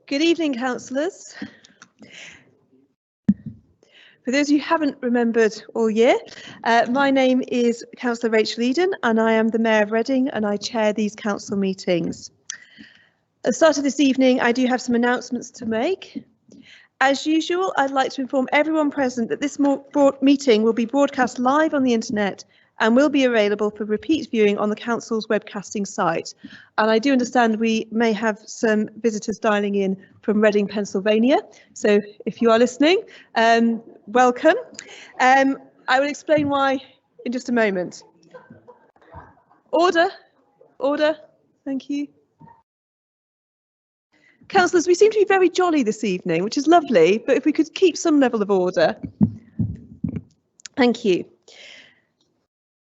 Good evening, councillors. For those of you who haven't remembered all year, my name is Councillor Rachel Eden and I am the Mayor of Reading and I chair these council meetings. At the start of this evening, I do have some announcements to make. As usual, I'd like to inform everyone present that this meeting will be broadcast live on the internet and will be available for repeat viewing on the Council's webcasting site. And I do understand we may have some visitors dialing in from Reading, Pennsylvania. So if you are listening, welcome. I will explain why in just a moment. Order, thank you. Councillors, we seem to be very jolly this evening, which is lovely, but if we could keep some level of order. Thank you.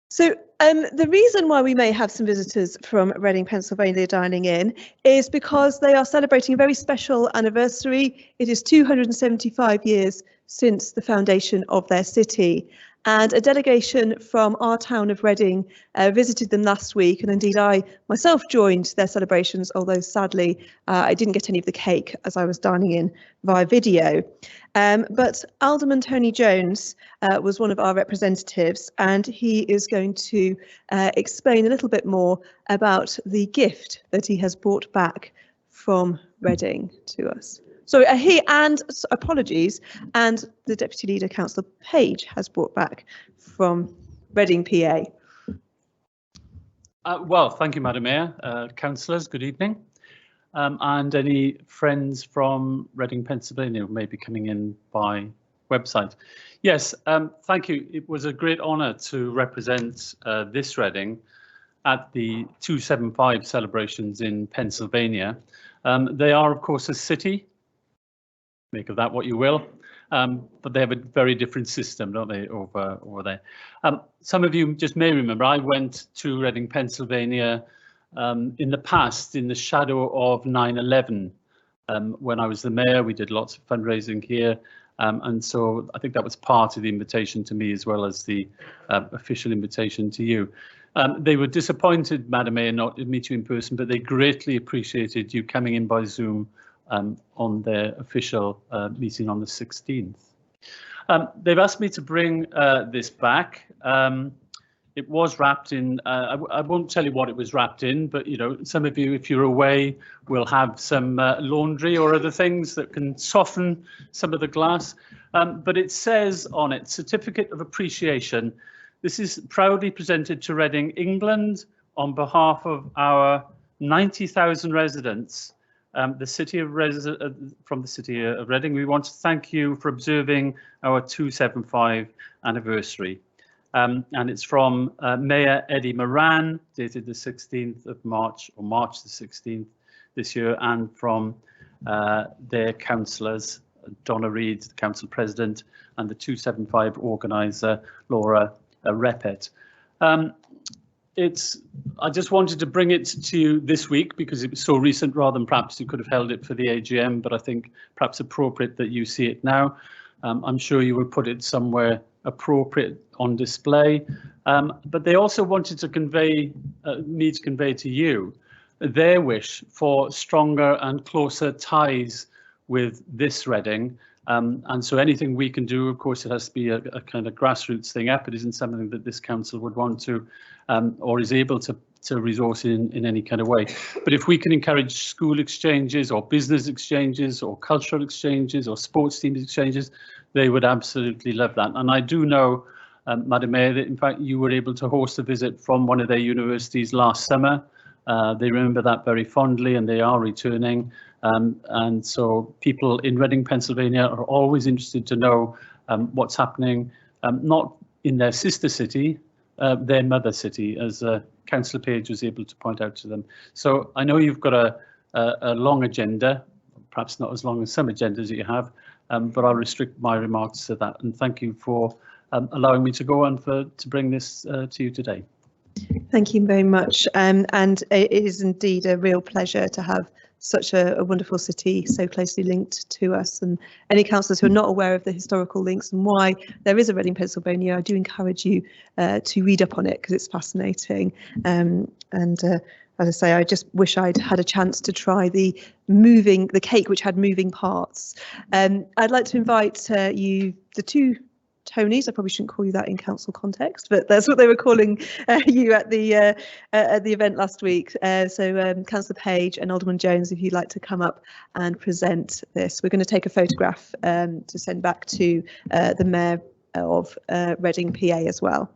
So the reason why we may have some visitors from Reading, Pennsylvania dialing in is because they are celebrating a very special anniversary. It is 275 years since the foundation of their city. And a delegation from our town of Reading visited them last week, and indeed I myself joined their celebrations, although sadly I didn't get any of the cake as I was dining in via video. But Alderman Tony Jones was one of our representatives, and he is going to explain a little bit more about the gift that he has brought back from Reading to us. So he and apologies, and the Deputy Leader, Councillor Page, has brought back from Reading, PA. Well, thank you, Madam Mayor. Councillors, good evening. And any friends from Reading, Pennsylvania who may be coming in by website. Yes, thank you. It was a great honour to represent this Reading at the 275 celebrations in Pennsylvania. They are, of course, a city. Make of that what you will, but they have a very different system, don't they, over there. Some of you just may remember I went to Reading, Pennsylvania in the past, in the shadow of 9/11. When I was the mayor, we did lots of fundraising here, and so I think that was part of the invitation to me as well as the official invitation to you. They were disappointed, Madam Mayor, not to meet you in person, but they greatly appreciated you coming in by Zoom on their official meeting on the 16th. They've asked me to bring this back. It was wrapped in, I won't tell you what it was wrapped in, but you know, some of you, if you're away, will have some laundry or other things that can soften some of the glass. But it says on it, Certificate of Appreciation. This is proudly presented to Reading, England, on behalf of our 90,000 residents. From the city of Reading, we want to thank you for observing our 275 anniversary. And it's from Mayor Eddie Moran, dated the 16th of March, or March the 16th this year, and from their councillors, Donna Reid, the council president, and the 275 organiser, Laura Reppet. I just wanted to bring it to you this week because it was so recent, rather than perhaps you could have held it for the AGM, but I think perhaps appropriate that you see it now. I'm sure you will put it somewhere appropriate on display, but they also wanted to convey, me to convey to you their wish for stronger and closer ties with this Reading. And so anything we can do, of course, it has to be a kind of grassroots thing up. It isn't something that this council would want to or is able to resource in any kind of way. But if we can encourage school exchanges or business exchanges or cultural exchanges or sports teams exchanges, they would absolutely love that. And I do know, Madam Mayor, that in fact you were able to host a visit from one of their universities last summer. They remember that very fondly and they are returning. And so people in Reading, Pennsylvania are always interested to know what's happening, not in their sister city, their mother city, as Councillor Page was able to point out to them. So I know you've got a long agenda, perhaps not as long as some agendas that you have, but I'll restrict my remarks to that. And thank you for allowing me to go on to bring this to you today. Thank you very much. And it is indeed a real pleasure to have such a wonderful city so closely linked to us, and any councillors who are not aware of the historical links and why there is a Reading, Pennsylvania, I do encourage you to read up on it because it's fascinating, and as I say, I just wish I'd had a chance to try the cake which had moving parts. I'd like to invite the two Tonys. I probably shouldn't call you that in council context, but that's what they were calling you at the event last week. So Councillor Page and Alderman Jones, if you'd like to come up and present this. We're going to take a photograph to send back to the Mayor of Reading PA as well.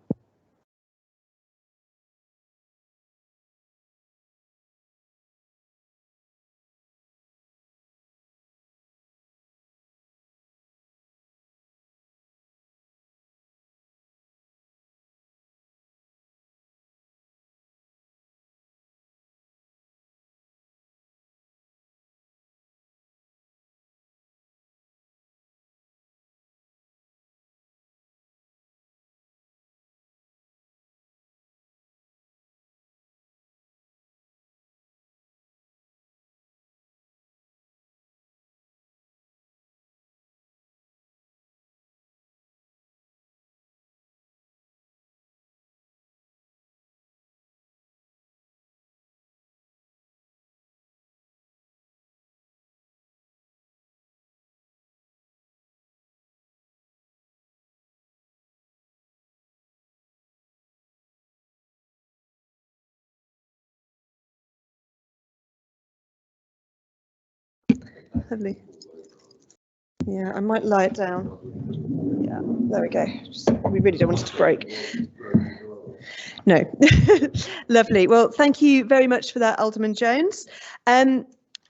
Lovely. Yeah, I might lie it down. Yeah, there we go. We really don't want it to break. No. Lovely. Well, thank you very much for that, Alderman Jones. It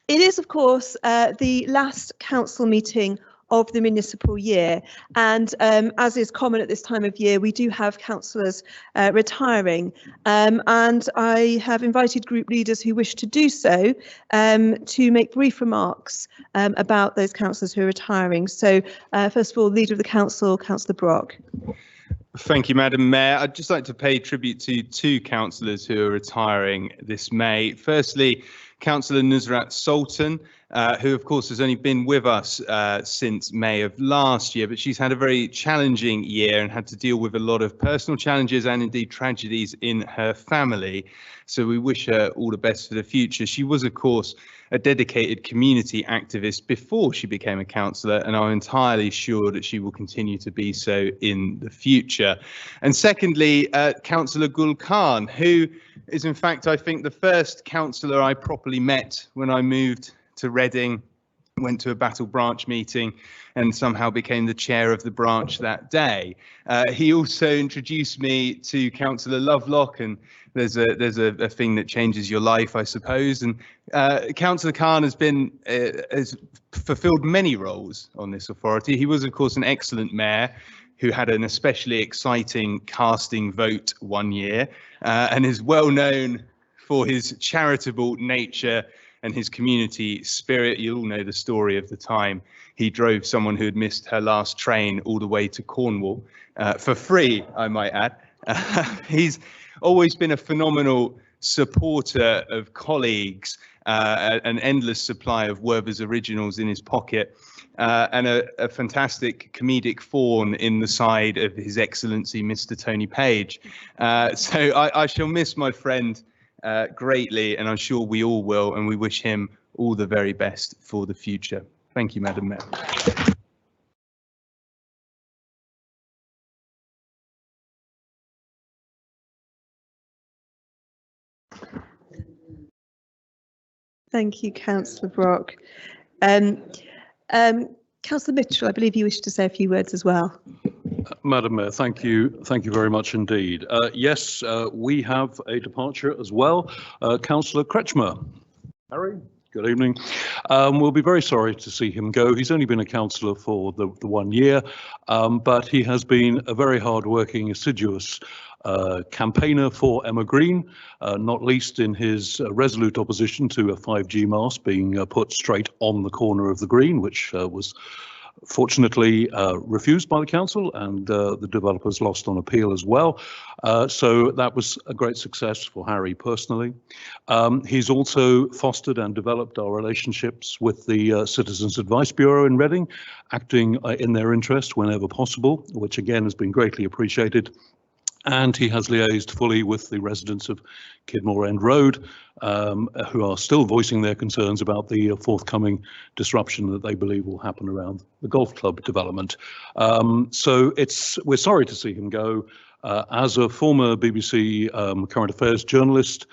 is, of course, the last council meeting of the municipal year, and as is common at this time of year, we do have councillors retiring, and I have invited group leaders who wish to do so to make brief remarks about those councillors who are retiring. So first of all, Leader of the Council, Councillor Brock. Thank you, Madam Mayor. I'd just like to pay tribute to two councillors who are retiring this May. Firstly, Councillor Nusrat Sultan, who of course has only been with us since May of last year, but she's had a very challenging year and had to deal with a lot of personal challenges and indeed tragedies in her family. So we wish her all the best for the future. She was, of course, a dedicated community activist before she became a councillor, and I'm entirely sure that she will continue to be so in the future. And secondly, Councillor Gul Khan, who is in fact, I think, the first councillor I properly met when I moved to Reading, went to a Battle branch meeting and somehow became the chair of the branch that day. He also introduced me to Councillor Lovelock, and there's a thing that changes your life, I suppose. And Councillor Khan has fulfilled many roles on this authority. He was, of course, an excellent mayor who had an especially exciting casting vote one year, and is well known for his charitable nature and his community spirit. You all know the story of the time he drove someone who had missed her last train all the way to Cornwall for free, I might add. He's always been a phenomenal supporter of colleagues, an endless supply of Werther's originals in his pocket, and a fantastic comedic fawn in the side of His Excellency Mr. Tony Page. So I shall miss my friend greatly, and I'm sure we all will, and we wish him all the very best for the future. Thank you, Madam Mayor. Thank you, Councillor Brock. Councillor Mitchell, I believe you wish to say a few words as well. Madam Mayor, thank you very much indeed. Yes, we have a departure as well. Councillor Kretschmer. Harry, good evening. We'll be very sorry to see him go. He's only been a councillor for the 1 year, but he has been a very hard-working, assiduous campaigner for Emma Green, not least in his resolute opposition to a 5G mast being put straight on the corner of the green, which was fortunately refused by the council, and the developers lost on appeal as well. So that was a great success for Harry personally. He's also fostered and developed our relationships with the Citizens Advice Bureau in Reading, acting in their interest whenever possible, which again has been greatly appreciated. and he has liaised fully with the residents of Kidmore End Road, who are still voicing their concerns about the forthcoming disruption that they believe will happen around the golf club development. So we're sorry to see him go. As a former BBC current affairs journalist,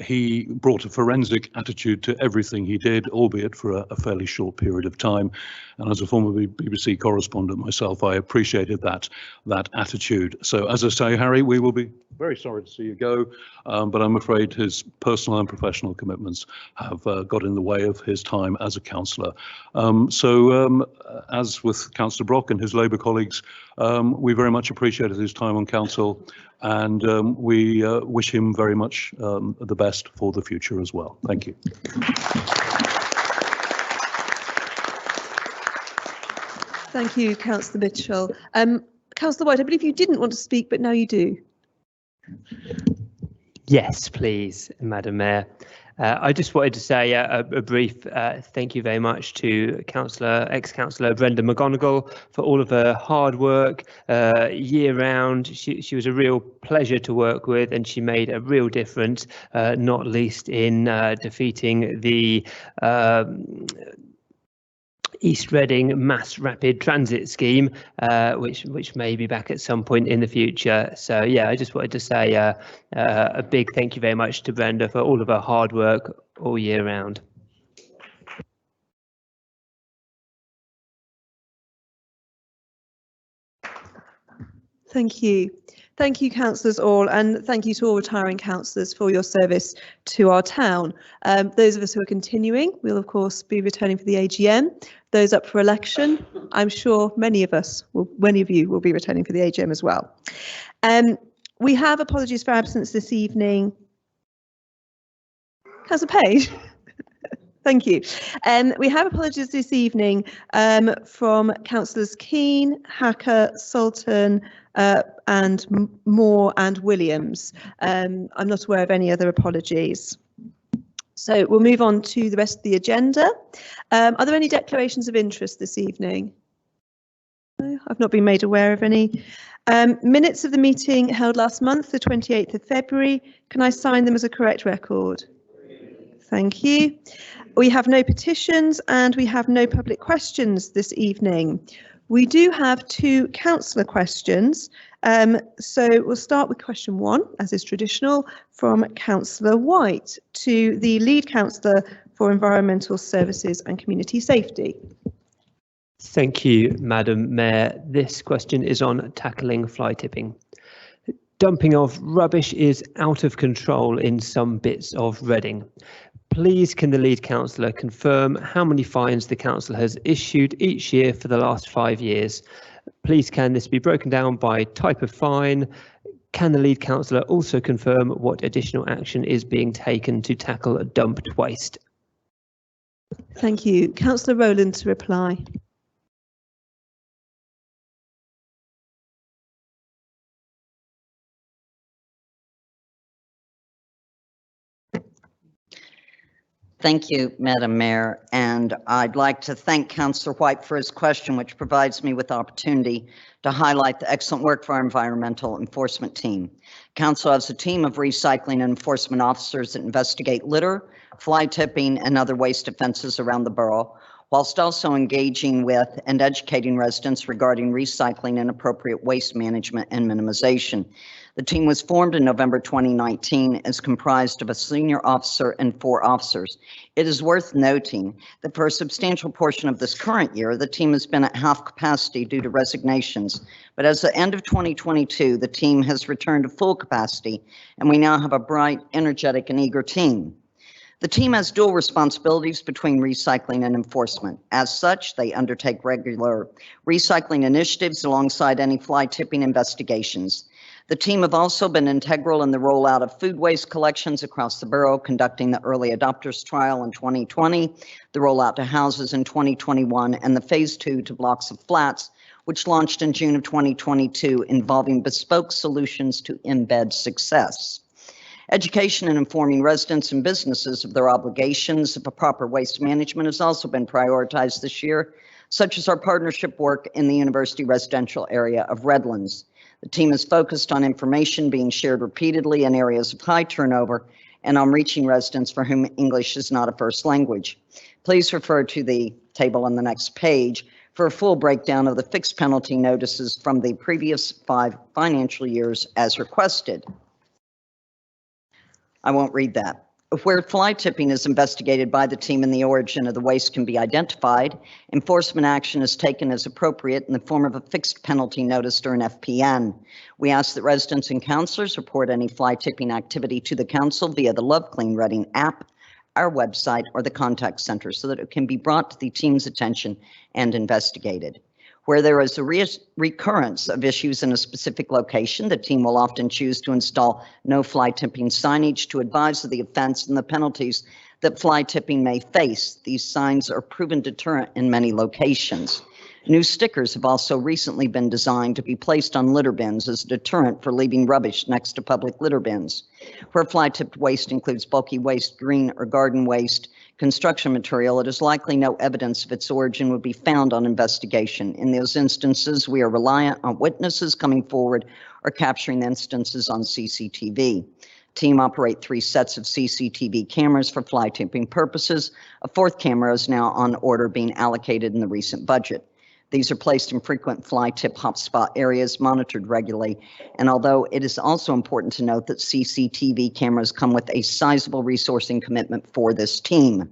he brought a forensic attitude to everything he did, albeit for a fairly short period of time. And as a former BBC correspondent myself, I appreciated that attitude. So as I say, Harry, we will be very sorry to see you go, but I'm afraid his personal and professional commitments have got in the way of his time as a councillor. As with Councillor Brock and his Labour colleagues, we very much appreciated his time on council, and we wish him very much the best for the future as well. Thank you. Thank you, Councillor Mitchell. Councillor White, I believe you didn't want to speak, but now you do. Yes, please, Madam Mayor. I just wanted to say a brief thank you very much to ex-councillor Brenda McGonigal for all of her hard work year round. She was a real pleasure to work with, and she made a real difference, not least in defeating the East Reading mass rapid transit scheme, which may be back at some point in the future. So yeah, I just wanted to say a big thank you very much to Brenda for all of her hard work all year round. Thank you. Thank you, councillors all, and thank you to all retiring councillors for your service to our town. Those of us who are continuing will, of course, be returning for the AGM. Those up for election, I'm sure many of you will be returning for the AGM as well. We have apologies for absence this evening. Councillor Page. Thank you. We have apologies this evening from councillors Keane, Hacker, Sultan, and Moore and Williams. I'm not aware of any other apologies. So we'll move on to the rest of the agenda. Are there any declarations of interest this evening? No, I've not been made aware of any. Minutes of the meeting held last month, the 28th of February. Can I sign them as a correct record? Thank you. We have no petitions and we have no public questions this evening. We do have 2 councillor questions. So we'll start with question 1, as is traditional, from Councillor White to the lead councillor for Environmental Services and Community Safety. Thank you, Madam Mayor. This question is on tackling fly tipping. Dumping of rubbish is out of control in some bits of Reading. Please can the lead councillor confirm how many fines the council has issued each year for the last 5 years? Please can this be broken down by type of fine? Can the lead councillor also confirm what additional action is being taken to tackle dumped waste? Thank you. Councillor Rowland to reply. Thank you, Madam Mayor, and I'd like to thank Councillor White for his question, which provides me with the opportunity to highlight the excellent work of our environmental enforcement team. Council has a team of recycling and enforcement officers that investigate litter, fly tipping, and other waste offences around the borough, whilst also engaging with and educating residents regarding recycling and appropriate waste management and minimization. The team was formed in November 2019 as comprised of a senior officer and 4 officers. It is worth noting that for a substantial portion of this current year, the team has been at half capacity due to resignations. But as the end of 2022, the team has returned to full capacity, and we now have a bright, energetic, and eager team. The team has dual responsibilities between recycling and enforcement. As such, they undertake regular recycling initiatives alongside any fly tipping investigations. The team have also been integral in the rollout of food waste collections across the borough, conducting the early adopters trial in 2020, the rollout to houses in 2021, and the phase 2 to blocks of flats, which launched in June of 2022, involving bespoke solutions to embed success. Education and informing residents and businesses of their obligations of proper waste management has also been prioritized this year, such as our partnership work in the university residential area of Redlands. The team is focused on information being shared repeatedly in areas of high turnover and on reaching residents for whom English is not a first language. Please refer to the table on the next page for a full breakdown of the fixed penalty notices from the previous 5 financial years as requested. I won't read that. Where fly tipping is investigated by the team and the origin of the waste can be identified, enforcement action is taken as appropriate in the form of a fixed penalty notice or an FPN. We ask that residents and councilors report any fly tipping activity to the council via the Love Clean Reading app, our website, or the contact center so that it can be brought to the team's attention and investigated. Where there is a recurrence of issues in a specific location, the team will often choose to install no fly tipping signage to advise of the offense and the penalties that fly tipping may face. These signs are proven deterrent in many locations. New stickers have also recently been designed to be placed on litter bins as a deterrent for leaving rubbish next to public litter bins. Where fly tipped waste includes bulky waste, green or garden waste, construction material, it is likely no evidence of its origin would be found on investigation. In those instances, we are reliant on witnesses coming forward or capturing the instances on CCTV. Team operate 3 sets of CCTV cameras for fly tipping purposes. A 4th camera is now on order being allocated in the recent budget. These are placed in frequent fly tip hotspot areas, monitored regularly. And although it is also important to note that CCTV cameras come with a sizable resourcing commitment for this team.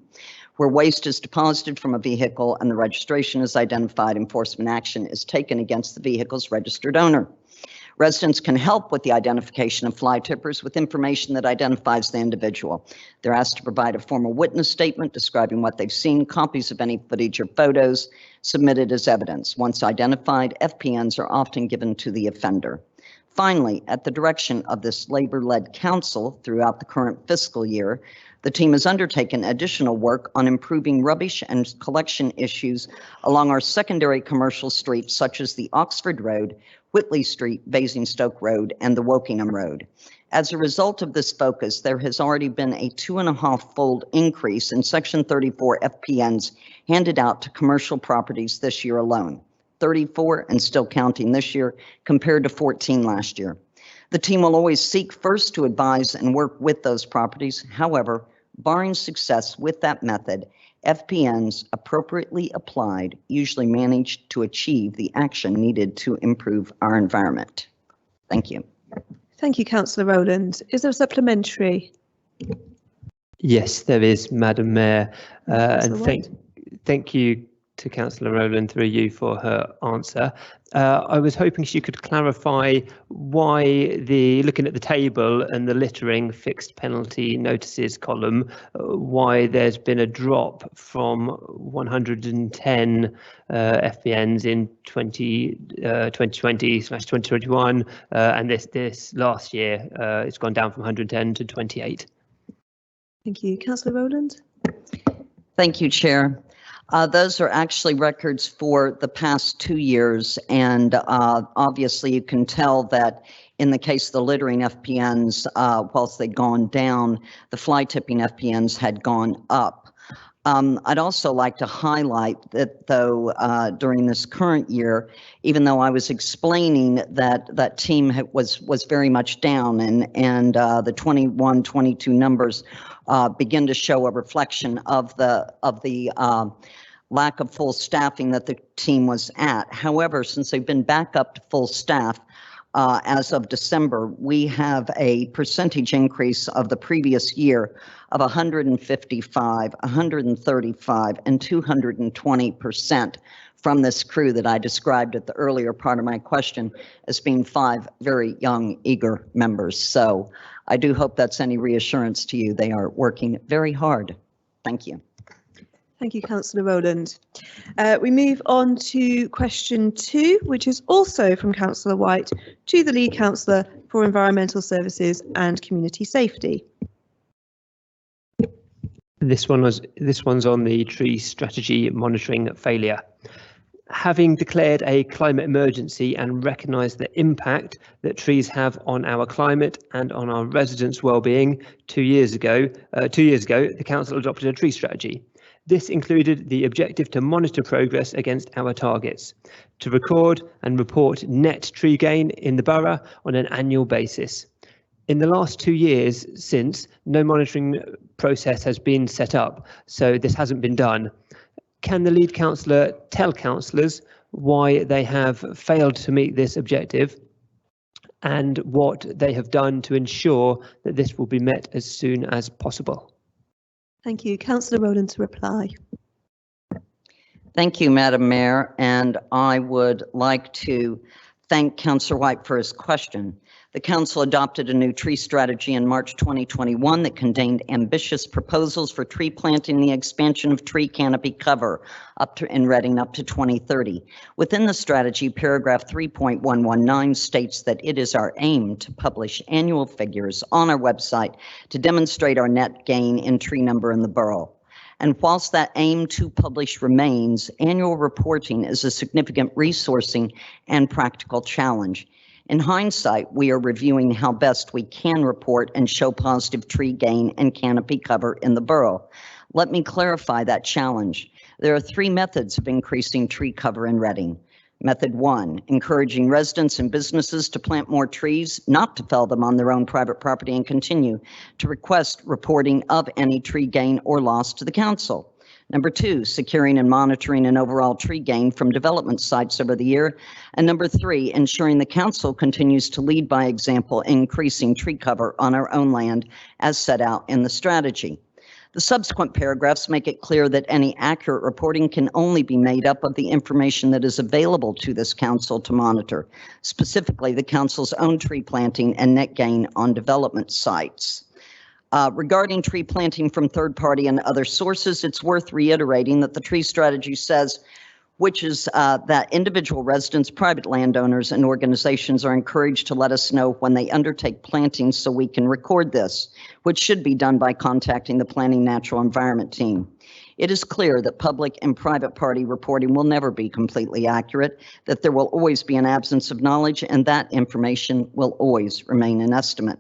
Where waste is deposited from a vehicle and the registration is identified, enforcement action is taken against the vehicle's registered owner. Residents can help with the identification of fly tippers with information that identifies the individual. They're asked to provide a formal witness statement describing what they've seen, copies of any footage or photos submitted as evidence. Once identified, FPNs are often given to the offender. Finally, at the direction of this labor-led council throughout the current fiscal year, the team has undertaken additional work on improving rubbish and collection issues along our secondary commercial streets, such as the Oxford Road, Whitley Street, Basingstoke Road, and the Wokingham Road. As a result of this focus, there has already been a 2.5-fold increase in Section 34 FPNs handed out to commercial properties this year alone. 34 and still counting this year compared to 14 last year. The team will always seek first to advise and work with those properties. However, barring success with that method, FPNs appropriately applied usually manage to achieve the action needed to improve our environment. Thank you. Thank you, Councillor Rowland. Is there a supplementary? Yes, there is, Madam Mayor, and White. thank you to Councillor Rowland through you for her answer. I was hoping she could clarify why looking at the table and the littering fixed penalty notices column, why there's been a drop from 110 FPNs in 2020/2021, and this last year it's gone down from 110 to 28. Thank you. Councillor Rowland. Thank you, Chair. Those are actually records for the past 2 years, and obviously you can tell that in the case of the littering FPNs, whilst they'd gone down, the fly tipping FPNs had gone up. I'd also like to highlight that, though, during this current year, even though I was explaining that team was very much down, and the 21-22 numbers begin to show a reflection of the lack of full staffing that the team was at. However, since they've been back up to full staff as of December, we have a percentage increase of the previous year of 155, 135, and 220% from this crew that I described at the earlier part of my question as being 5 very young, eager members. So I do hope that's any reassurance to you. They are working very hard. Thank you. Thank you, Councillor Rowland. We move on to question 2, which is also from Councillor White to the Lead Councillor for Environmental Services and Community Safety. This one's on the tree strategy monitoring failure. Having declared a climate emergency and recognised the impact that trees have on our climate and on our residents' well-being, 2 years ago, the council adopted a tree strategy. This included the objective to monitor progress against our targets, to record and report net tree gain in the borough on an annual basis. In the last 2 years since, no monitoring process has been set up, so this hasn't been done. Can the lead councillor tell councillors why they have failed to meet this objective and what they have done to ensure that this will be met as soon as possible? Thank you. Councillor Rowland to reply. Thank you, Madam Mayor, and I would like to thank Councillor White for his question. The council adopted a new tree strategy in March 2021 that contained ambitious proposals for tree planting and the expansion of tree canopy cover in Reading up to 2030. Within the strategy, paragraph 3.119 states that it is our aim to publish annual figures on our website to demonstrate our net gain in tree number in the borough. And whilst that aim to publish remains, annual reporting is a significant resourcing and practical challenge. In hindsight, we are reviewing how best we can report and show positive tree gain and canopy cover in the borough. Let me clarify that challenge. There are 3 methods of increasing tree cover in Reading. Method 1, encouraging residents and businesses to plant more trees, not to fell them on their own private property, and continue to request reporting of any tree gain or loss to the council. Number 2, securing and monitoring an overall tree gain from development sites over the year. And number 3, ensuring the council continues to lead by example, increasing tree cover on our own land as set out in the strategy. The subsequent paragraphs make it clear that any accurate reporting can only be made up of the information that is available to this council to monitor, specifically the council's own tree planting and net gain on development sites. Regarding tree planting from third party and other sources, it's worth reiterating that the tree strategy says, which is that individual residents, private landowners, and organizations are encouraged to let us know when they undertake planting so we can record this, which should be done by contacting the Planning Natural Environment team. It is clear that public and private party reporting will never be completely accurate, that there will always be an absence of knowledge, and that information will always remain an estimate.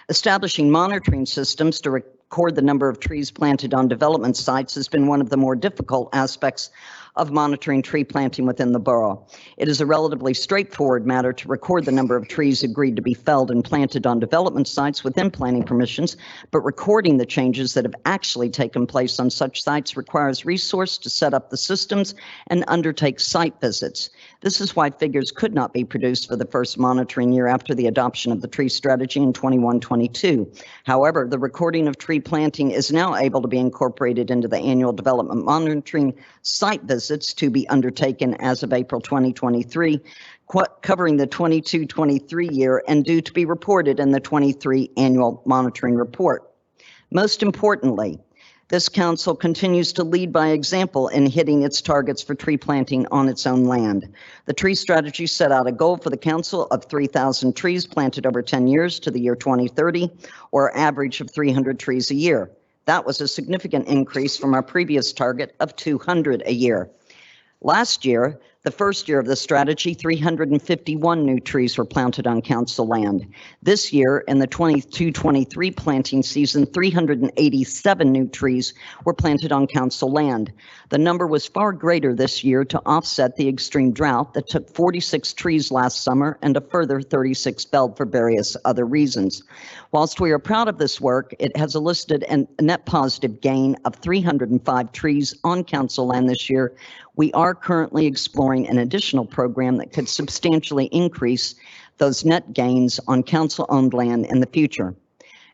Establishing monitoring systems to record the number of trees planted on development sites has been one of the more difficult aspects of monitoring tree planting within the borough. It is a relatively straightforward matter to record the number of trees agreed to be felled and planted on development sites within planning permissions, but recording the changes that have actually taken place on such sites requires resource to set up the systems and undertake site visits. This is why figures could not be produced for the first monitoring year after the adoption of the tree strategy in 21-22. However, the recording of tree planting is now able to be incorporated into the annual development monitoring site visits to be undertaken as of April 2023, covering the 22-23 year and due to be reported in the 23 annual monitoring report. Most importantly, this council continues to lead by example in hitting its targets for tree planting on its own land. The tree strategy set out a goal for the council of 3,000 trees planted over 10 years to the year 2030, or average of 300 trees a year. That was a significant increase from our previous target of 200 a year. Last year, the first year of the strategy, 351 new trees were planted on council land. This year, in the 22-23 planting season, 387 new trees were planted on council land. The number was far greater this year to offset the extreme drought that took 46 trees last summer and a further 36 felled for various other reasons. Whilst we are proud of this work, it has elicited a net positive gain of 305 trees on council land this year. We are currently exploring an additional program that could substantially increase those net gains on council-owned land in the future.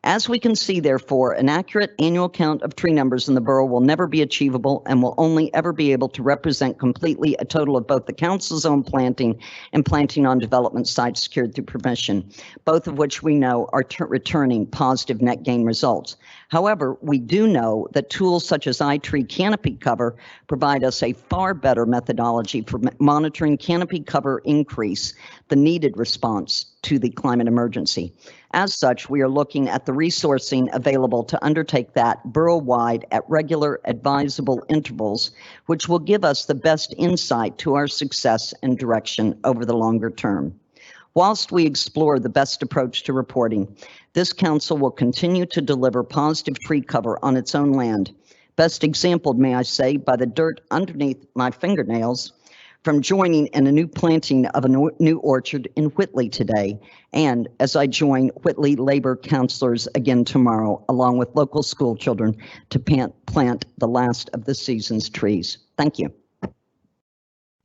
As we can see, therefore, an accurate annual count of tree numbers in the borough will never be achievable and will only ever be able to represent completely a total of both the council's own planting and planting on development sites secured through permission, both of which we know are returning positive net gain results. However, we do know that tools such as iTree canopy cover provide us a far better methodology for monitoring canopy cover increase, the needed response to the climate emergency. As such, we are looking at the resourcing available to undertake that borough-wide at regular advisable intervals, which will give us the best insight to our success and direction over the longer term. Whilst we explore the best approach to reporting, this council will continue to deliver positive tree cover on its own land. best exampled, may I say, by the dirt underneath my fingernails from joining in a new planting of a new orchard in Whitley today, and as I join Whitley Labor counselors again tomorrow, along with local school children, to plant the last of the season's trees. Thank you.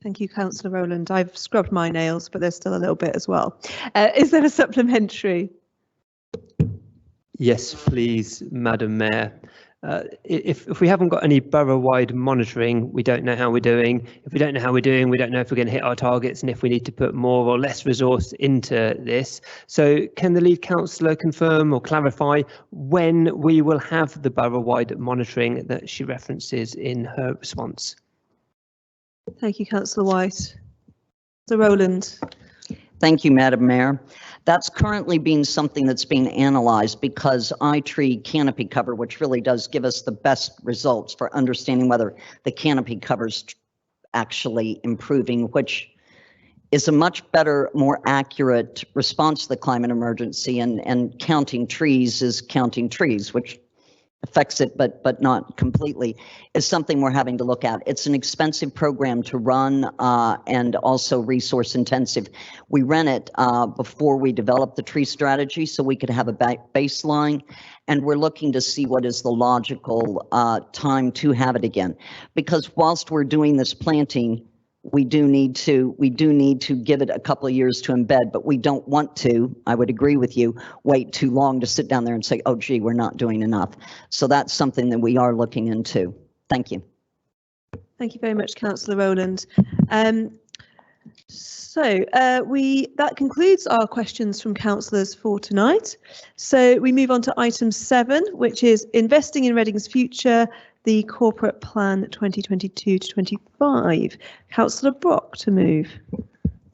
Thank you, Councillor Rowland. I've scrubbed my nails, but there's still a little bit as well. Is there a supplementary? Yes, please, Madam Mayor. If we haven't got any borough-wide monitoring, we don't know how we're doing. If we don't know how we're doing, we don't know if we're going to hit our targets and if we need to put more or less resource into this. So can the lead councillor confirm or clarify when we will have the borough-wide monitoring that she references in her response? Thank you, Councillor White. Sir Rowland. Thank you, Madam Mayor. That's currently being something that's being analyzed because iTree canopy cover, which really does give us the best results for understanding whether the canopy cover's actually improving, which is a much better, more accurate response to the climate emergency, and counting trees is counting trees, which affects it, but not completely, is something we're having to look at. It's an expensive program to run and also resource intensive. We ran it before we developed the tree strategy so we could have a baseline, and we're looking to see what is the logical time to have it again. Because whilst we're doing this planting, we do need to give it a couple of years to embed, but we don't want to, I would agree with you, wait too long to sit down there and say, oh, gee, we're not doing enough. So that's something that we are looking into. Thank you. Thank you very much, Councillor Rowland. That concludes our questions from councillors for tonight. So we move on to item 7, which is investing in Reading's future, the corporate plan 2022 to 25. Councillor Brock to move.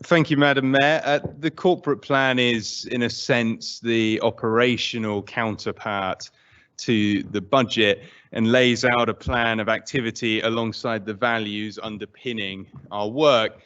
Thank you, Madam Mayor. The corporate plan is, in a sense, the operational counterpart to the budget and lays out a plan of activity alongside the values underpinning our work.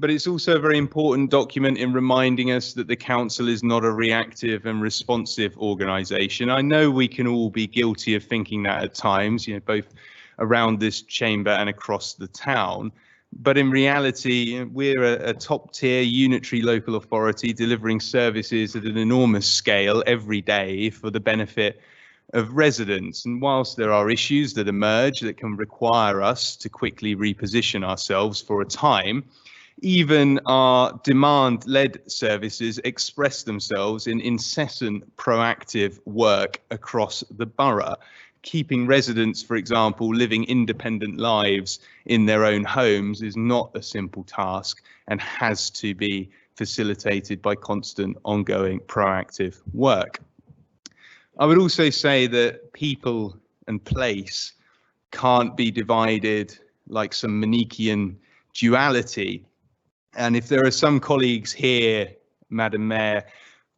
But it's also a very important document in reminding us that the council is not a reactive and responsive organisation. I know we can all be guilty of thinking that at times, both around this chamber and across the town. But in reality, we're a top-tier unitary local authority delivering services at an enormous scale every day for the benefit of residents. And whilst there are issues that emerge that can require us to quickly reposition ourselves for a time, even our demand-led services express themselves in incessant proactive work across the borough, keeping residents, for example, living independent lives in their own homes is not a simple task and has to be facilitated by constant, ongoing, proactive work. I would also say that people and place can't be divided like some Manichaean duality. And if there are some colleagues here, Madam Mayor,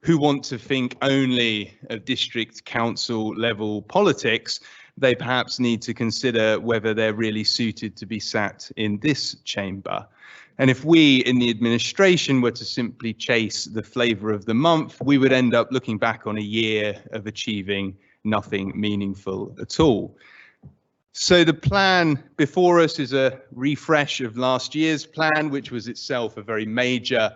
who want to think only of district council level politics, they perhaps need to consider whether they're really suited to be sat in this chamber. And if we in the administration were to simply chase the flavour of the month, we would end up looking back on a year of achieving nothing meaningful at all. So the plan before us is a refresh of last year's plan, which was itself a very major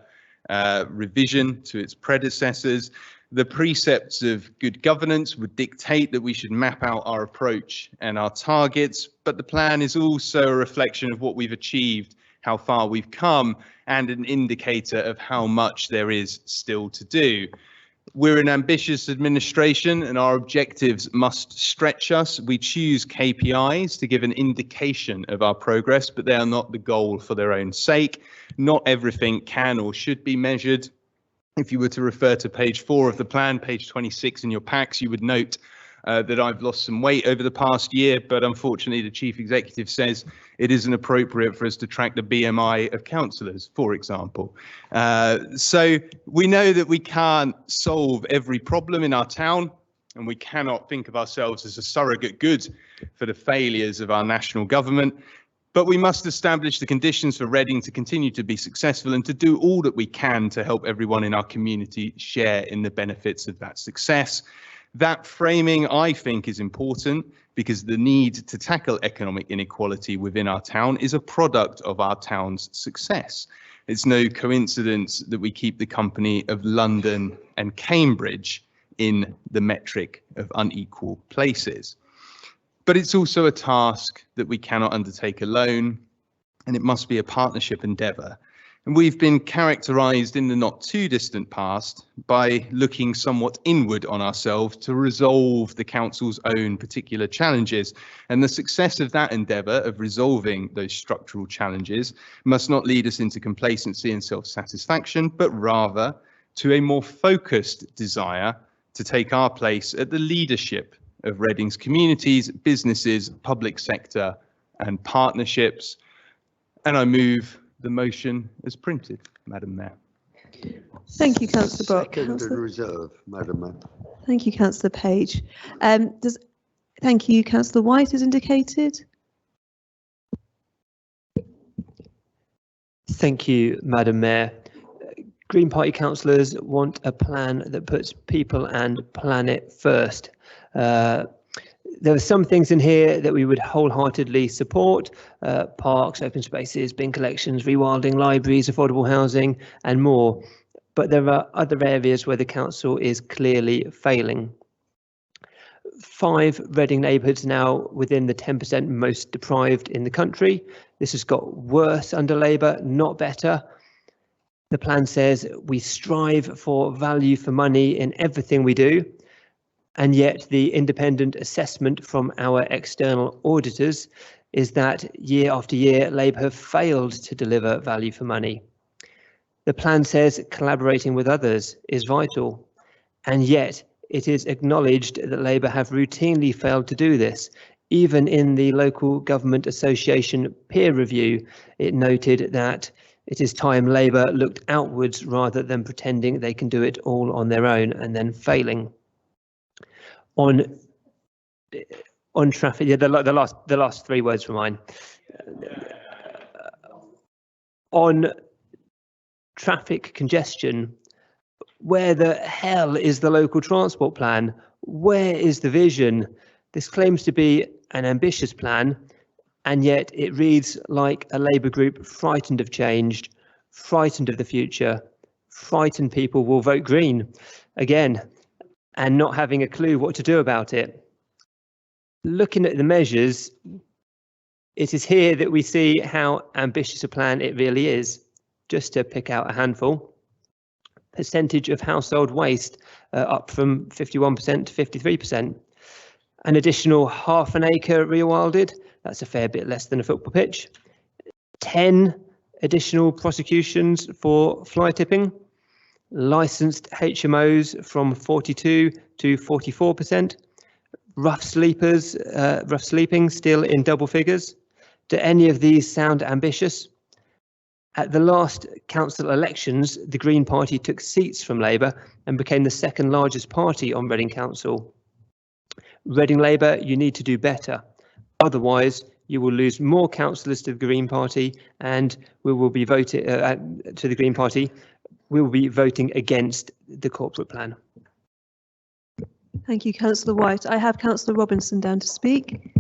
revision to its predecessors. The precepts of good governance would dictate that we should map out our approach and our targets, but the plan is also a reflection of what we've achieved, how far we've come, and an indicator of how much there is still to do. We're an ambitious administration and our objectives must stretch us. We choose KPIs to give an indication of our progress, but they are not the goal for their own sake. Not everything can or should be measured. If you were to refer to page 4 of the plan, page 26 in your packs, you would note that I've lost some weight over the past year, but unfortunately the chief executive says it isn't appropriate for us to track the BMI of councillors, for example. So we know that we can't solve every problem in our town, and we cannot think of ourselves as a surrogate good for the failures of our national government. But we must establish the conditions for Reading to continue to be successful and to do all that we can to help everyone in our community share in the benefits of that success. That framing, I think, is important because the need to tackle economic inequality within our town is a product of our town's success. It's no coincidence that we keep the company of London and Cambridge in the metric of unequal places. But it's also a task that we cannot undertake alone, and it must be a partnership endeavour. And we've been characterised in the not too distant past by looking somewhat inward on ourselves to resolve the council's own particular challenges. And the success of that endeavour of resolving those structural challenges must not lead us into complacency and self-satisfaction, but rather to a more focused desire to take our place at the leadership of Reading's communities, businesses, public sector and partnerships. And I move the motion as printed, Madam Mayor. Thank you, Councillor Brock. Second in reserve, Madam Mayor. Thank you, Councillor Page. Thank you, Councillor White has indicated. Thank you, Madam Mayor. Green Party councillors want a plan that puts people and planet first. There are some things in here that we would wholeheartedly support, parks, open spaces, bin collections, rewilding, libraries, affordable housing and more. But there are other areas where the council is clearly failing. 5 Reading neighbourhoods now within the 10% most deprived in the country. This has got worse under Labour, not better. The plan says we strive for value for money in everything we do. And yet the independent assessment from our external auditors is that year after year, Labour have failed to deliver value for money. The plan says collaborating with others is vital, and yet it is acknowledged that Labour have routinely failed to do this. Even in the Local Government Association peer review, it noted that it is time Labour looked outwards rather than pretending they can do it all on their own and then failing. On traffic, yeah, the last 3 words were mine. On traffic congestion, where the hell is the local transport plan? Where is the vision? This claims to be an ambitious plan, and yet it reads like a Labour group frightened of change, frightened of the future, frightened people will vote Green again, and not having a clue what to do about it. Looking at the measures, it is here that we see how ambitious a plan it really is. Just to pick out a handful, percentage of household waste up from 51% to 53%. An additional ½ an acre rewilded, that's a fair bit less than a football pitch. 10 additional prosecutions for fly tipping. Licensed HMOs from 42 to 44%. Rough sleeping still in double figures. Do any of these sound ambitious? At the last council elections, the Green Party took seats from Labour and became the 2nd largest party on Reading Council. Reading Labour, you need to do better. Otherwise, you will lose more councillors to the Green Party, and we will be voting to the Green Party. We will be voting against the corporate plan. Thank you, Councillor White. I have Councillor Robinson down to speak.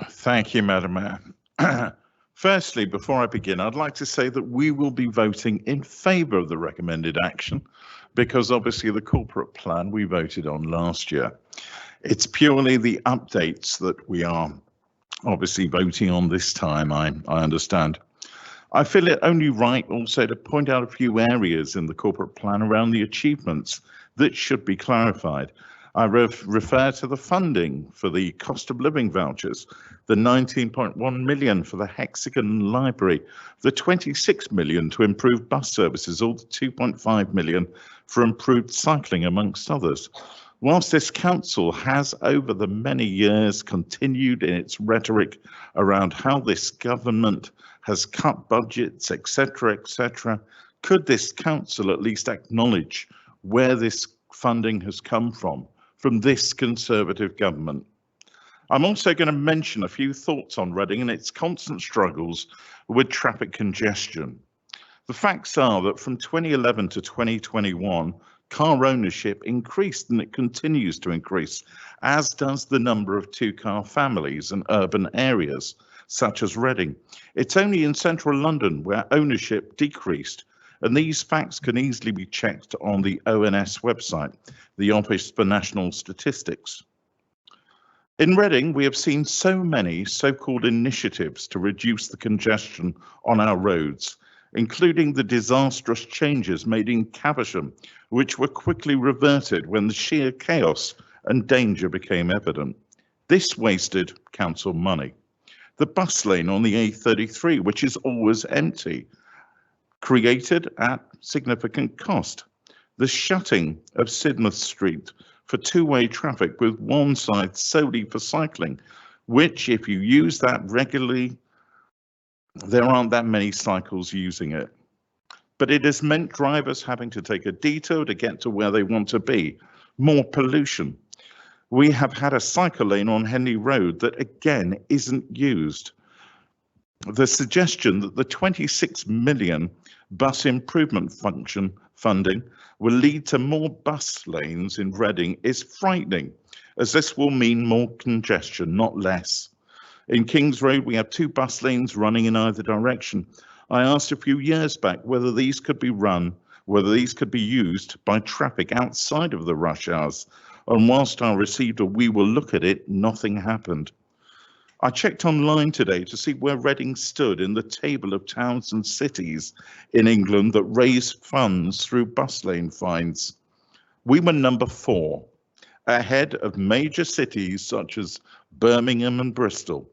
Thank you, Madam Mayor. Firstly, before I begin, I'd like to say that we will be voting in favour of the recommended action because obviously the corporate plan we voted on last year. It's purely the updates that we are obviously voting on this time, I understand. I feel it only right also to point out a few areas in the corporate plan around the achievements that should be clarified. I refer to the funding for the cost of living vouchers, the 19.1 million for the Hexagon Library, the 26 million to improve bus services, or the 2.5 million for improved cycling, amongst others. Whilst this council has over the many years continued in its rhetoric around how this government has cut budgets, etc., could this council at least acknowledge where this funding has come from this Conservative government? I'm also going to mention a few thoughts on Reading and its constant struggles with traffic congestion. The facts are that from 2011 to 2021, car ownership increased and it continues to increase, as does the number of two-car families in urban areas such as Reading. It's only in central London where ownership decreased, and these facts can easily be checked on the ONS website, the Office for National Statistics. In Reading, we have seen so many so-called initiatives to reduce the congestion on our roads, including the disastrous changes made in Caversham, which were quickly reverted when the sheer chaos and danger became evident. This wasted council money. The bus lane on the A33, which is always empty, created at significant cost. The shutting of Sidmouth Street for two-way traffic with one side solely for cycling, which if you use that regularly, there aren't that many cycles using it. But it has meant drivers having to take a detour to get to where they want to be. More pollution. We have had a cycle lane on Henley Road that again isn't used. The suggestion that the 26 million bus improvement funding will lead to more bus lanes in Reading is frightening, as this will mean more congestion, not less. In Kings Road, we have 2 bus lanes running in either direction. I asked a few years back whether these could be used by traffic outside of the rush hours, and whilst I received a "we will look at it," nothing happened. I checked online today to see where Reading stood in the table of towns and cities in England that raise funds through bus lane fines. We were number 4, ahead of major cities such as Birmingham and Bristol.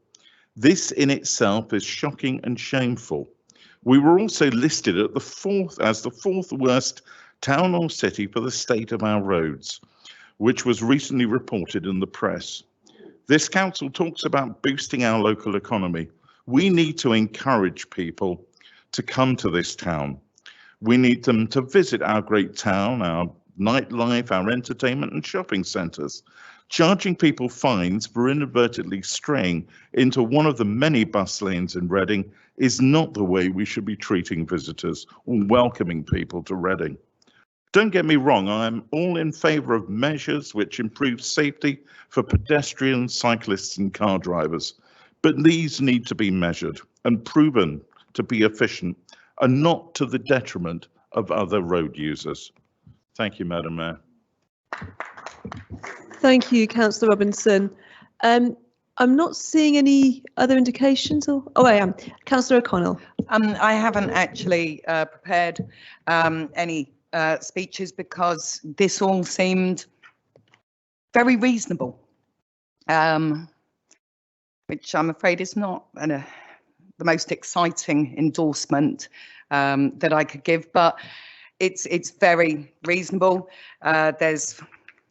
This in itself is shocking and shameful. We were also listed at as the 4th worst town or city for the state of our roads, which was recently reported in the press. This council talks about boosting our local economy. We need to encourage people to come to this town. We need them to visit our great town, our nightlife, our entertainment and shopping centres. Charging people fines for inadvertently straying into one of the many bus lanes in Reading is not the way we should be treating visitors or welcoming people to Reading. Don't get me wrong, I am all in favour of measures which improve safety for pedestrians, cyclists and car drivers, but these need to be measured and proven to be efficient and not to the detriment of other road users. Thank you, Madam Mayor. Thank you, Councillor Robinson. I'm not seeing any other indications. Oh, I am. Councillor O'Connell. I haven't actually prepared any speeches because this all seemed very reasonable, which I'm afraid is not the most exciting endorsement that I could give, but it's very reasonable. There's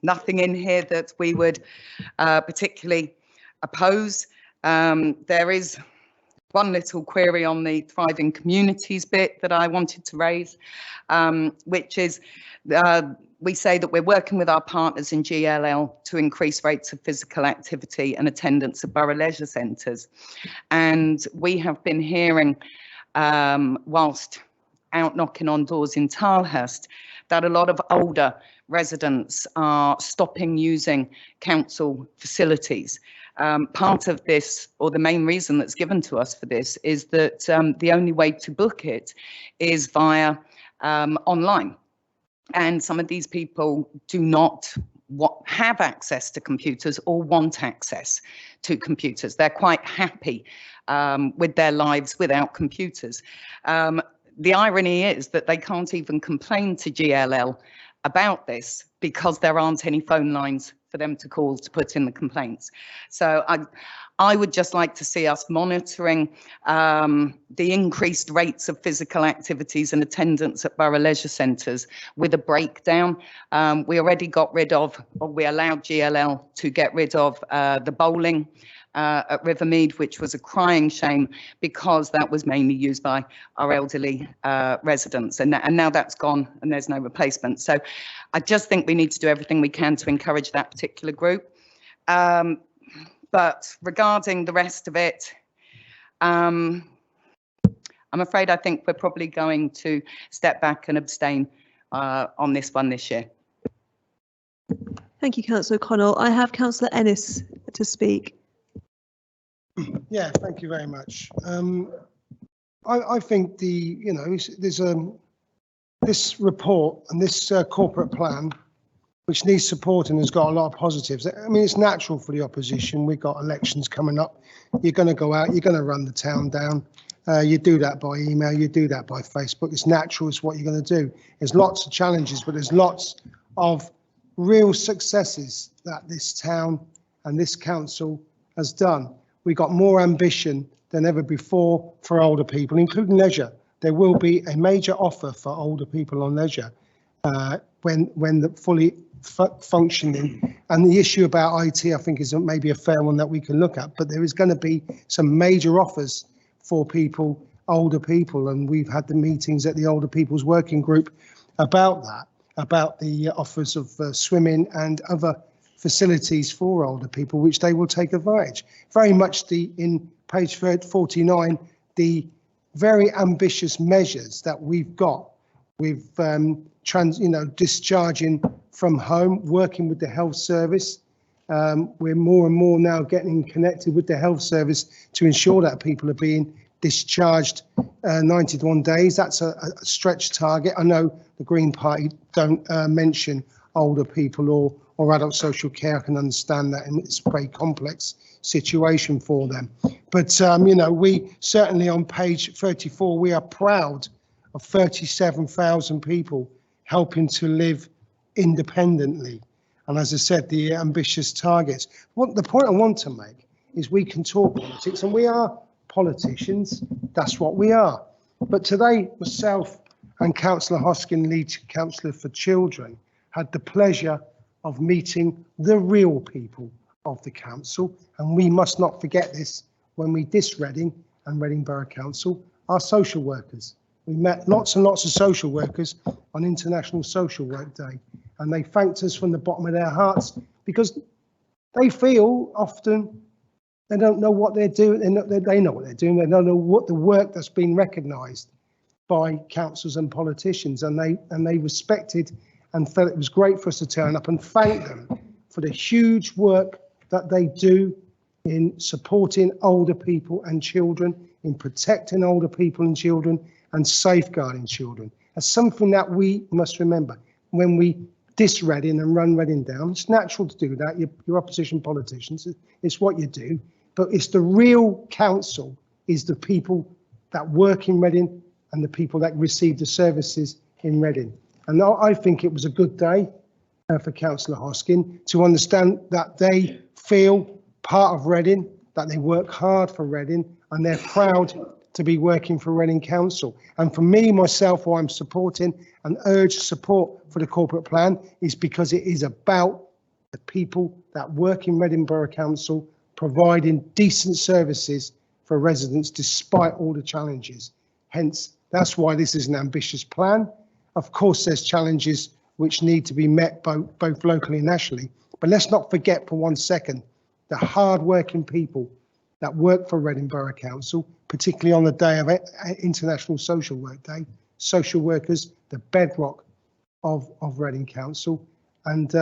nothing in here that we would particularly oppose. There is one little query on the thriving communities bit that I wanted to raise, which is we say that we're working with our partners in GLL to increase rates of physical activity and attendance at borough leisure centres. And we have been hearing, whilst out knocking on doors in Tilehurst, that a lot of older residents are stopping using council facilities. Part of this, or the main reason that's given to us for this, is that the only way to book it is via online. And some of these people do not have access to computers or want access to computers. They're quite happy with their lives without computers. The irony is that they can't even complain to GLL about this because there aren't any phone lines for them to call to put in the complaints. So I would just like to see us monitoring the increased rates of physical activities and attendance at borough leisure centres with a breakdown. We already got rid of, or we allowed GLL to get rid of the bowling at Rivermead, which was a crying shame because that was mainly used by our elderly residents, and now that's gone and there's no replacement. So I just think we need to do everything we can to encourage that particular group. But regarding the rest of it, I'm afraid I think we're probably going to step back and abstain on this one this year. Thank you, Councillor O'Connell. I have Councillor Ennis to speak. Yeah, thank you very much. I think there's this report and this corporate plan, which needs support and has got a lot of positives. I mean, it's natural for the opposition. We've got elections coming up. You're going to go out, you're going to run the town down. You do that by email, you do that by Facebook. It's natural, it's what you're going to do. There's lots of challenges, but there's lots of real successes that this town and this council has done. We got more ambition than ever before for older people, including leisure. There will be a major offer for older people on leisure when the fully functioning. And the issue about IT, I think, is maybe a fair one that we can look at. But there is going to be some major offers for people, older people, and we've had the meetings at the Older People's Working Group about that, about the offers of swimming and other facilities for older people, which they will take advantage. Very much in page 49, the very ambitious measures that we've got with discharging from home, working with the health service. We're more and more now getting connected with the health service to ensure that people are being discharged 91 days. That's a stretch target. I know the Green Party don't mention older people or adult social care. I can understand that, and it's a very complex situation for them. But we certainly on page 34, we are proud of 37,000 people helping to live independently. And as I said, the ambitious targets. The point I want to make is we can talk politics, and we are politicians. That's what we are. But today, myself and Councillor Hoskin, lead councillor for children, had the pleasure of meeting the real people of the council. And we must not forget this when we diss Reading and Reading Borough Council, our social workers. We met lots and lots of social workers on International Social Work Day, and they thanked us from the bottom of their hearts because they feel often they don't know what they're doing. They know what they're doing. They don't know what the work that's been recognised by councils and politicians, and they respected and felt it was great for us to turn up and thank them for the huge work that they do in supporting older people and children, in protecting older people and children, and safeguarding children. That's something that we must remember when we diss Reading and run Reading down. It's natural to do that. You're opposition politicians. It's what you do. But it's the real council is the people that work in Reading and the people that receive the services in Reading. And I think it was a good day for Councillor Hoskin to understand that they feel part of Reading, that they work hard for Reading, and they're proud to be working for Reading Council. And for me, myself, who I'm supporting and urge support for the corporate plan is because it is about the people that work in Reading Borough Council providing decent services for residents despite all the challenges. Hence, that's why this is an ambitious plan. Of course, there's challenges which need to be met both locally and nationally. But let's not forget for 1 second the hard-working people that work for Reading Borough Council, particularly on the day of International Social Work Day. Social workers, the bedrock of Reading Council, and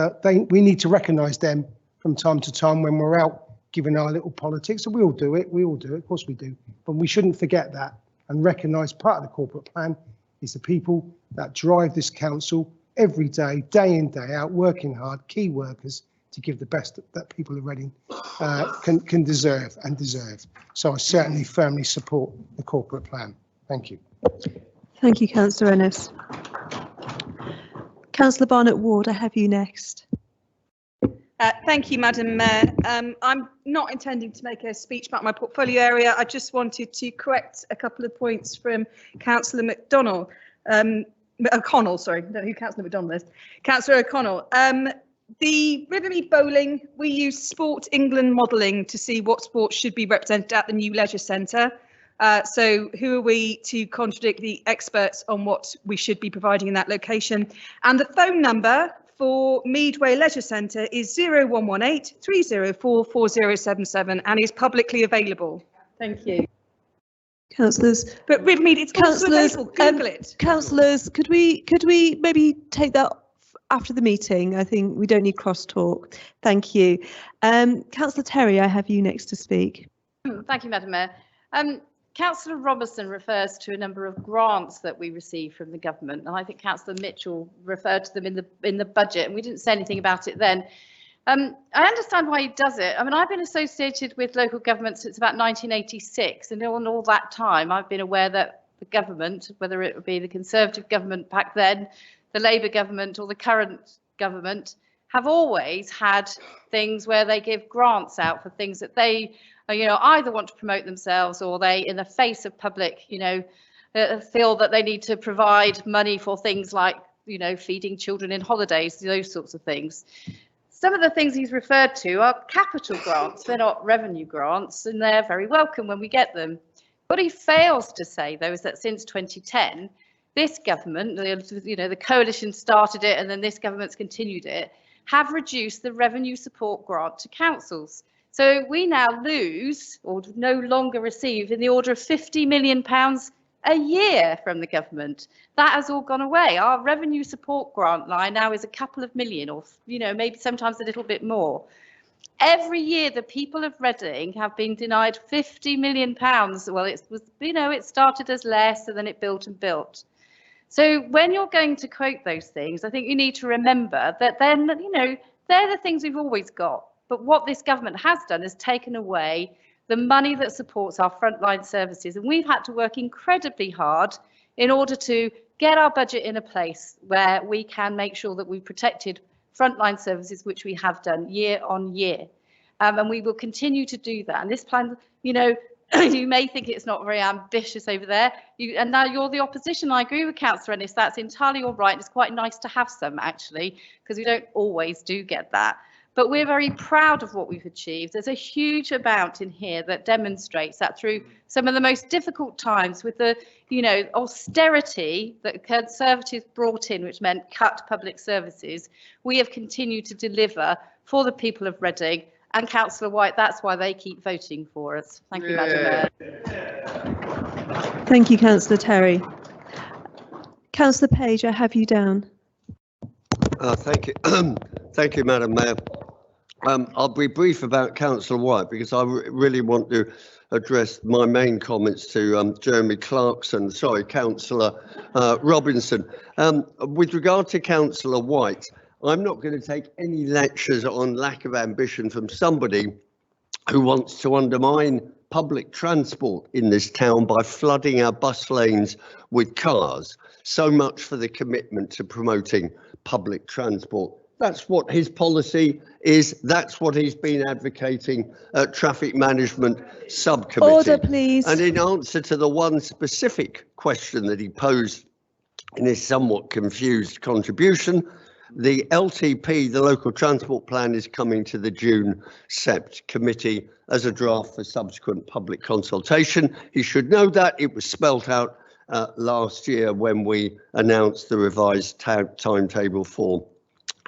we need to recognise them from time to time when we're out giving our little politics. And we all do it, of course we do, but we shouldn't forget that and recognise part of the corporate plan is the people that drive this council every day, day in, day out, working hard, key workers, to give the best that people of Reading can deserve. So I certainly firmly support the corporate plan. Thank you. Thank you, Councillor Ennis. Councillor Barnett-Ward, I have you next. Thank you, Madam Mayor. I'm not intending to make a speech about my portfolio area. I just wanted to correct a couple of points from Councillor O'Connell, sorry, I don't know who Councillor McDonald is. Councillor O'Connell. The Rivermead Bowling, we use Sport England modelling to see what sports should be represented at the new leisure centre. So who are we to contradict the experts on what we should be providing in that location? And the phone number for Meadway Leisure Centre is 0118 304 4077 and is publicly available. Thank you. Councillors, but Rivermead, it's also available. Google it. Councillors, could we maybe take that after the meeting. I think we don't need crosstalk. Thank you. Councillor Terry, I have you next to speak. Thank you, Madam Mayor. Councillor Robertson refers to a number of grants that we receive from the government, and I think Councillor Mitchell referred to them in the budget, and we didn't say anything about it then. I understand why he does it. I mean, I've been associated with local government since about 1986, and in all that time, I've been aware that the government, whether it would be the Conservative government back then, the Labour government, or the current government, have always had things where they give grants out for things that they, either want to promote themselves, or they, in the face of public, feel that they need to provide money for things like, feeding children in holidays, those sorts of things. Some of the things he's referred to are capital grants. They're not revenue grants, and they're very welcome when we get them. What he fails to say, though, is that since 2010, this government, the coalition started it, and then this government's continued it, have reduced the revenue support grant to councils. So we now lose, or no longer receive, in the order of £50 million a year from the government. That has all gone away. Our revenue support grant line now is a couple of million, or maybe sometimes a little bit more. Every year, the people of Reading have been denied £50 million. Well, it started as less, and then it built and built. So when you're going to quote those things, I think you need to remember that then, they're the things we've always got. But what this government has done is taken away the money that supports our frontline services. And we've had to work incredibly hard in order to get our budget in a place where we can make sure that we've protected frontline services, which we have done year on year. And we will continue to do that. And this plan, you may think it's not very ambitious over there. And now you're the opposition. I agree with Councillor Ennis. That's entirely all right. It's quite nice to have some, actually, because we don't always do get that. But we're very proud of what we've achieved. There's a huge amount in here that demonstrates that through some of the most difficult times with the, austerity that Conservatives brought in, which meant cut public services, we have continued to deliver for the people of Reading. And Councillor White, that's why they keep voting for us. Thank you, Madam Mayor. Thank you, Councillor Terry. Councillor Page, I have you down. Thank you. Thank you, Madam Mayor. I'll be brief about Councillor White because I really want to address my main comments to Jeremy Clarkson, Councillor Robinson. With regard to Councillor White, I'm not going to take any lectures on lack of ambition from somebody who wants to undermine public transport in this town by flooding our bus lanes with cars. So much for the commitment to promoting public transport. That's what his policy is. That's what he's been advocating at Traffic Management Subcommittee. Order, please. And in answer to the one specific question that he posed in his somewhat confused contribution, the LTP, the Local Transport Plan, is coming to the June SEPT committee as a draft for subsequent public consultation. He should know that. It was spelt out last year when we announced the revised timetable for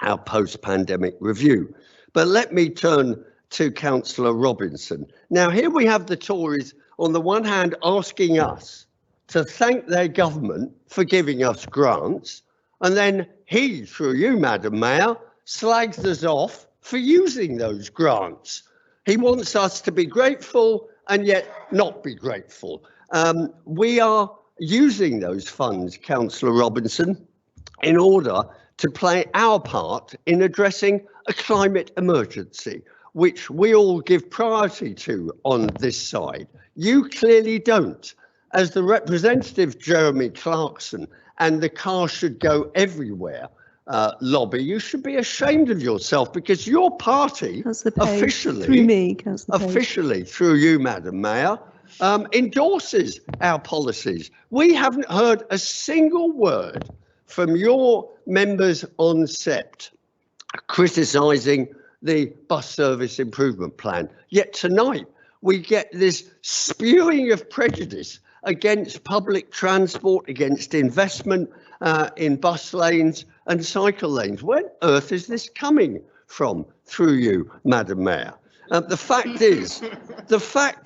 our post-pandemic review. But let me turn to Councillor Robinson. Now, here we have the Tories, on the one hand, asking us to thank their government for giving us grants, and then he, through you, Madam Mayor, slags us off for using those grants. He wants us to be grateful and yet not be grateful. We are using those funds, Councillor Robinson, in order to play our part in addressing a climate emergency, which we all give priority to on this side. You clearly don't. As the representative Jeremy Clarkson and the car should go everywhere lobby, you should be ashamed of yourself because your party officially, through me, Councillor Page. Officially through you, Madam Mayor, endorses our policies. We haven't heard a single word from your members on SEPT criticising the bus service improvement plan. Yet tonight we get this spewing of prejudice against public transport, against investment in bus lanes and cycle lanes. Where on earth is this coming from through you, Madam Mayor? The fact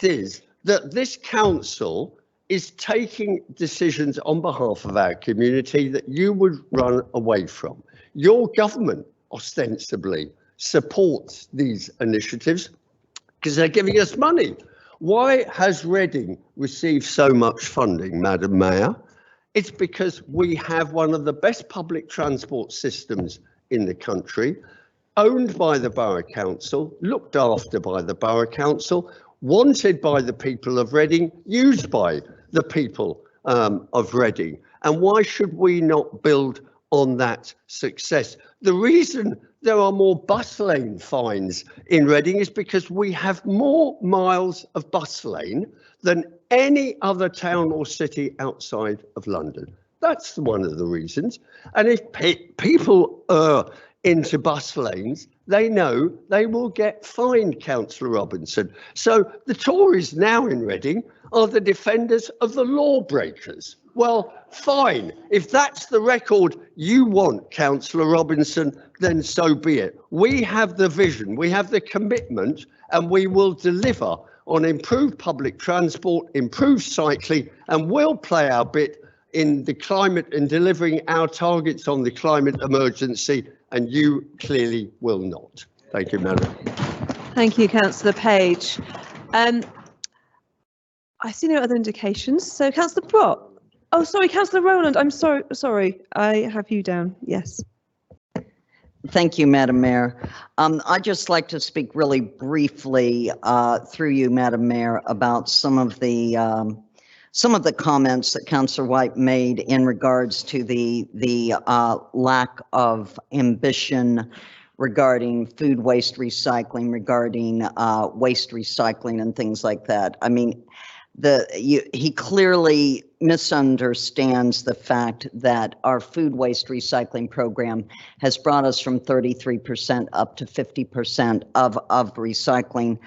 is that this council is taking decisions on behalf of our community that you would run away from. your government ostensibly supports these initiatives because they're giving us money. Why has Reading received so much funding, Madam Mayor? It's because we have one of the best public transport systems in the country, owned by the Borough Council, looked after by the Borough Council, wanted by the people of Reading, used by the people of Reading. And why should we not build on that success? The reason there are more bus lane fines in Reading is because we have more miles of bus lane than any other town or city outside of London. That's one of the reasons. And if people are into bus lanes, they know they will get fined, Councillor Robinson. So the Tories now in Reading are the defenders of the lawbreakers. Well, fine. If that's the record you want, Councillor Robinson, then so be it. We have the vision, we have the commitment, and we will deliver on improved public transport, improved cycling, and we'll play our bit in the climate and delivering our targets on the climate emergency, and you clearly will not. Thank you, Madam. Thank you, Councillor Page. I see no other indications. So, Councillor Brock. Oh, sorry, Councillor Rowland. I'm sorry. I have you down. Yes. Thank you, Madam Mayor. I'd just like to speak really briefly through you, Madam Mayor, about some of the comments that Councillor White made in regards to the lack of ambition regarding food waste recycling, regarding waste recycling and things like that. I mean, he clearly misunderstands the fact that our food waste recycling program has brought us from 33% up to 50% of recycling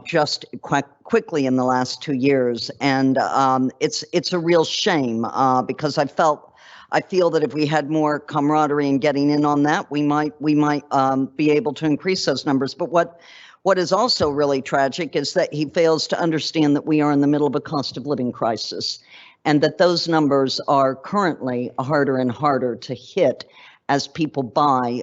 just quite quickly in the last 2 years. And it's a real shame because I feel that if we had more camaraderie in getting in on that, we might be able to increase those numbers. But what is also really tragic is that he fails to understand that we are in the middle of a cost of living crisis, and that those numbers are currently harder and harder to hit as people buy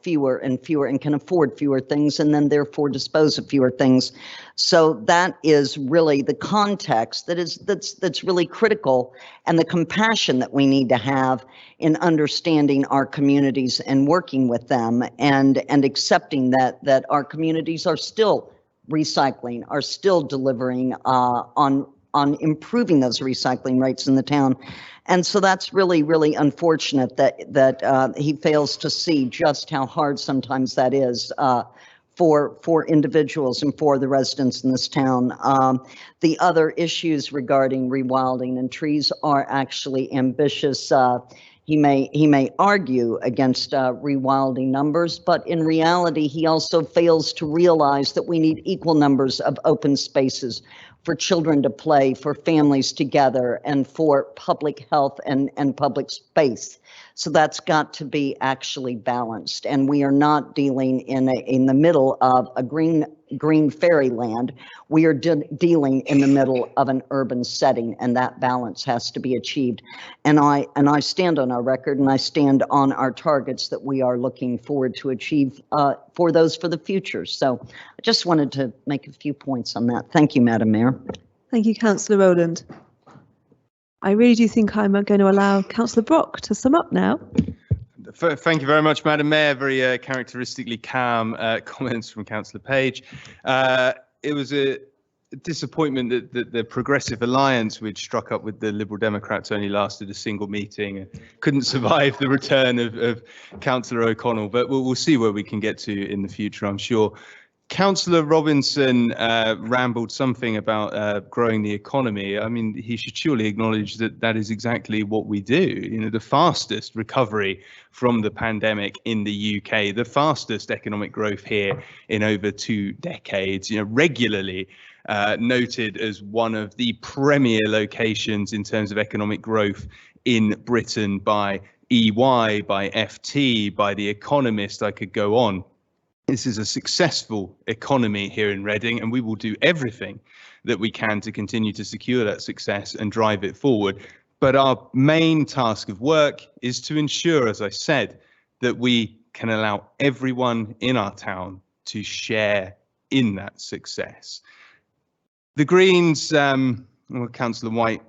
fewer and fewer and can afford fewer things and then therefore dispose of fewer things. So that is really the context that's really critical, and the compassion that we need to have in understanding our communities and working with them and accepting that our communities are still recycling, are still delivering on improving those recycling rates in the town. And so that's really, really unfortunate that he fails to see just how hard sometimes that is for individuals and for the residents in this town. The other issues regarding rewilding and trees are actually ambitious. He may argue against rewilding numbers, but in reality, he also fails to realize that we need equal numbers of open spaces for children to play, for families together, and for public health and public space. So that's got to be actually balanced. And we are not dealing in the middle of a green fairyland. We are dealing in the middle of an urban setting, and that balance has to be achieved. And I stand on our record, and I stand on our targets that we are looking forward to achieve for the future. So I just wanted to make a few points on that. Thank you, Madam Mayor. Thank you, Councillor Rowland. I really do think I'm going to allow Councillor Brock to sum up now. Thank you very much, Madam Mayor. Very characteristically calm comments from Councillor Page. It was a disappointment that the Progressive Alliance, which struck up with the Liberal Democrats, only lasted a single meeting and couldn't survive the return of Councillor O'Connell. But we'll see where we can get to in the future, I'm sure. Councillor Robinson rambled something about growing the economy. I mean, he should surely acknowledge that that is exactly what we do. You know, the fastest recovery from the pandemic in the UK, the fastest economic growth here in over 2 decades, you know, regularly noted as one of the premier locations in terms of economic growth in Britain by EY, by FT, by The Economist. I could go on. This is a successful economy here in Reading, and we will do everything that we can to continue to secure that success and drive it forward. But our main task of work is to ensure, as I said, that we can allow everyone in our town to share in that success. The Greens, well, Councillor White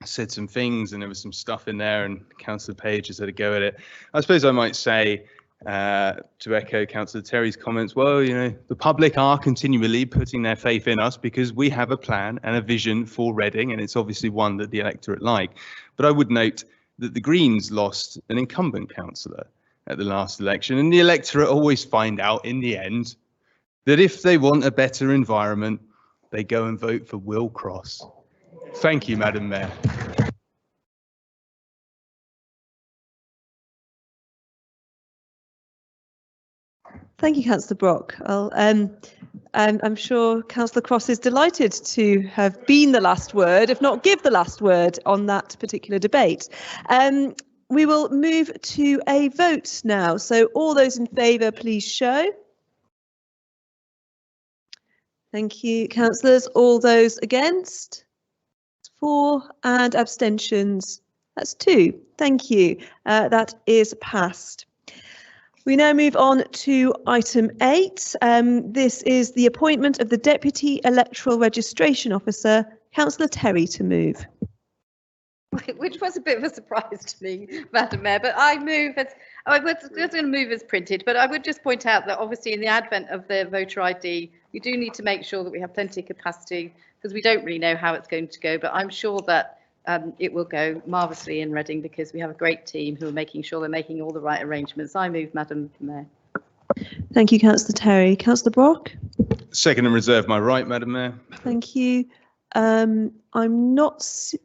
said some things and there was some stuff in there and Councillor Page has had a go at it. I suppose I might say, to echo Councillor Terry's comments, well, you know, the public are continually putting their faith in us because we have a plan and a vision for Reading, and it's obviously one that the electorate like. But I would note that the Greens lost an incumbent councillor at the last election, and the electorate always find out in the end that if they want a better environment, they go and vote for Will Cross. Thank you, Madam Mayor. Thank you, Councillor Brock. I'm sure Councillor Cross is delighted to have been the last word, if not give the last word on that particular debate. We will move to a vote now. So all those in favour, please show. Thank you, councillors. All those against? 4, and abstentions. That's 2. Thank you. That is passed. We now move on to item 8. This is the appointment of the Deputy Electoral Registration Officer, Councillor Terry, to move. Which was a bit of a surprise to me, Madam Mayor, but I move as, I was going to move as printed, but I would just point out that obviously in the advent of the voter ID, we do need to make sure that we have plenty of capacity because we don't really know how it's going to go, but I'm sure that it will go marvellously in Reading because we have a great team who are making sure they're making all the right arrangements. I move, Madam Mayor. Thank you, Councillor Terry. Councillor Brock? Second and reserve my right, Madam Mayor. Thank you. I'm not seeing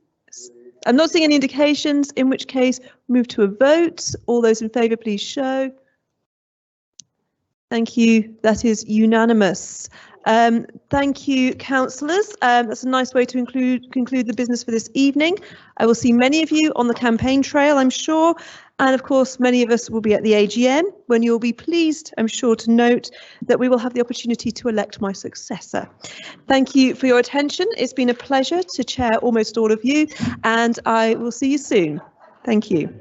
any indications, in which case move to a vote. All those in favour, please show. Thank you. That is unanimous. Thank you, councillors. That's a nice way to conclude the business for this evening. I will see many of you on the campaign trail, I'm sure. And of course, many of us will be at the AGM when you'll be pleased, I'm sure, to note that we will have the opportunity to elect my successor. Thank you for your attention. It's been a pleasure to chair almost all of you, and I will see you soon. Thank you.